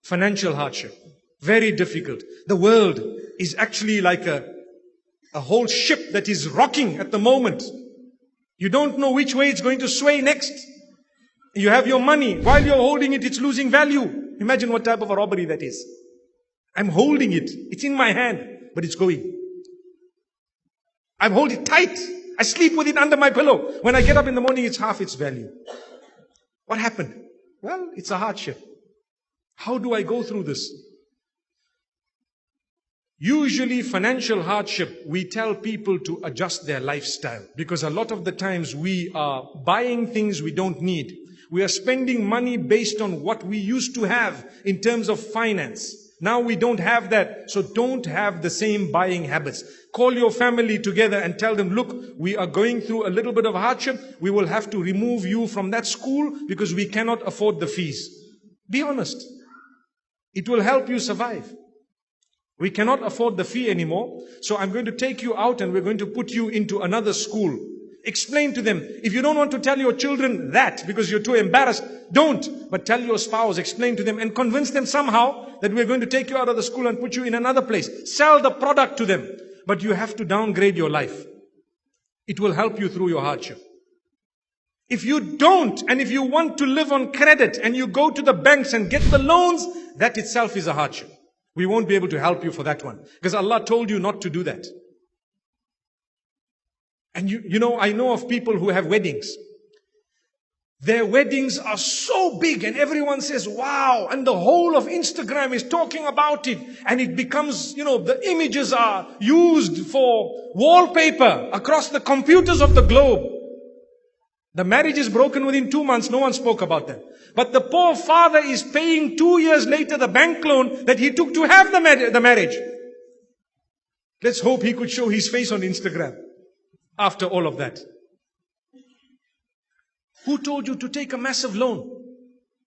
Financial hardship. Very difficult. The world is actually like a whole ship that is rocking at the moment. You don't know which way it's going to sway next. You have your money. While you're holding it, it's losing value. Imagine what type of a robbery that is. I'm holding it. It's in my hand, but it's going. I'm holding it tight. I sleep with it under my pillow. When I get up in the morning, it's half its value. What happened? Well, it's a hardship. How do I go through this? Usually financial hardship, we tell people to adjust their lifestyle, because a lot of the times we are buying things we don't need. We are spending money based on what we used to have in terms of finance. Now we don't have that, so don't have the same buying habits. Call your family together and tell them, look, we are going through a little bit of hardship. We will have to remove you from that school because we cannot afford the fees. Be honest. It will help you survive. We cannot afford the fee anymore, so I'm going to take you out and we're going to put you into another school. Explain to them. If you don't want to tell your children that because you're too embarrassed, don't. But tell your spouse, explain to them and convince them somehow that we're going to take you out of the school and put you in another place. Sell the product to them. But you have to downgrade your life. It will help you through your hardship. If you don't, and if you want to live on credit and you go to the banks and get the loans, that itself is a hardship. We won't be able to help you for that one. Because Allah told you not to do that. And you know, I know of people who have weddings. Their weddings are so big and everyone says, wow, and the whole of Instagram is talking about it. And it becomes, the images are used for wallpaper across the computers of the globe. The marriage is broken within 2 months, no one spoke about that. But the poor father is paying 2 years later the bank loan that he took to have the marriage. Let's hope he could show his face on Instagram after all of that. Who told you to take a massive loan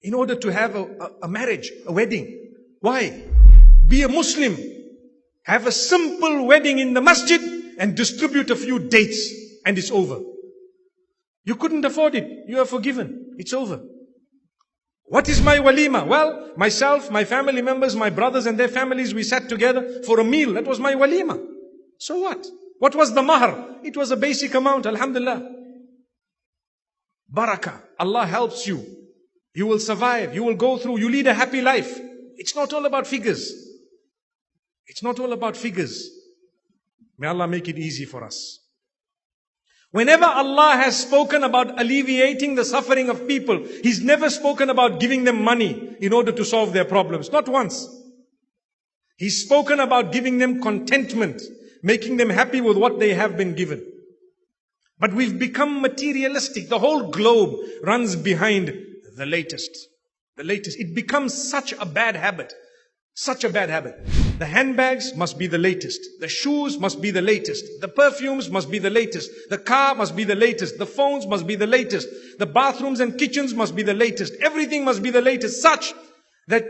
in order to have a marriage, a wedding? Why? Be a Muslim. Have a simple wedding in the masjid and distribute a few dates and it's over. You couldn't afford it. You are forgiven. It's over. What is my walima? Well, myself, my family members, my brothers and their families, we sat together for a meal. That was my walima. So what? What was the mahr? It was a basic amount, alhamdulillah. Barakah. Allah helps you. You will survive. You will go through. You lead a happy life. It's not all about figures. It's not all about figures. May Allah make it easy for us. Whenever Allah has spoken about alleviating the suffering of people, He's never spoken about giving them money in order to solve their problems. Not once. He's spoken about giving them contentment, making them happy with what they have been given. But we've become materialistic. The whole globe runs behind the latest. The latest. It becomes such a bad habit. Such a bad habit. The handbags must be the latest. The shoes must be the latest. The perfumes must be the latest. The car must be the latest. The phones must be the latest. The bathrooms and kitchens must be the latest. Everything must be the latest, such that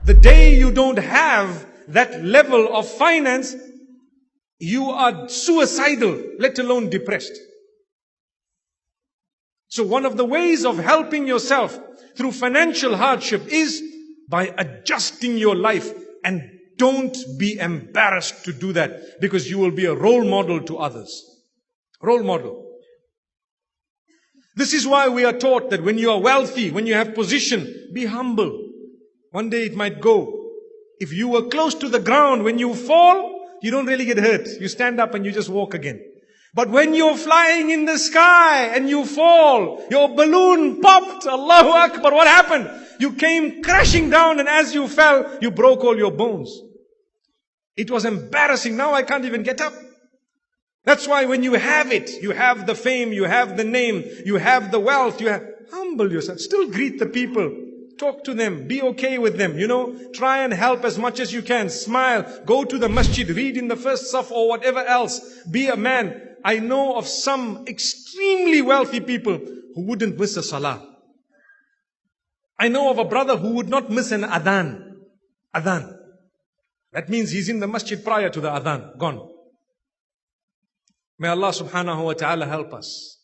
the day you don't have that level of finance, you are suicidal, let alone depressed. So one of the ways of helping yourself through financial hardship is by adjusting your life, and don't be embarrassed to do that, because you will be a role model to others. Role model. This is why we are taught that when you are wealthy, when you have position, be humble. One day it might go. If you were close to the ground, when you fall, you don't really get hurt. You stand up and you just walk again. But when you're flying in the sky and you fall, your balloon popped, Allahu Akbar, what happened? You came crashing down, and as you fell, you broke all your bones. It was embarrassing. Now I can't even get up. That's why when you have it, you have the fame, you have the name, you have the wealth, humble yourself. Still greet the people. Talk to them. Be okay with them. Try and help as much as you can. Smile. Go to the masjid. Read in the first saf or whatever else. Be a man. I know of some extremely wealthy people who wouldn't miss a salah. I know of a brother who would not miss an adhan. Adhan. That means he's in the masjid prior to the adhan. Gone. May Allah subhanahu wa ta'ala help us.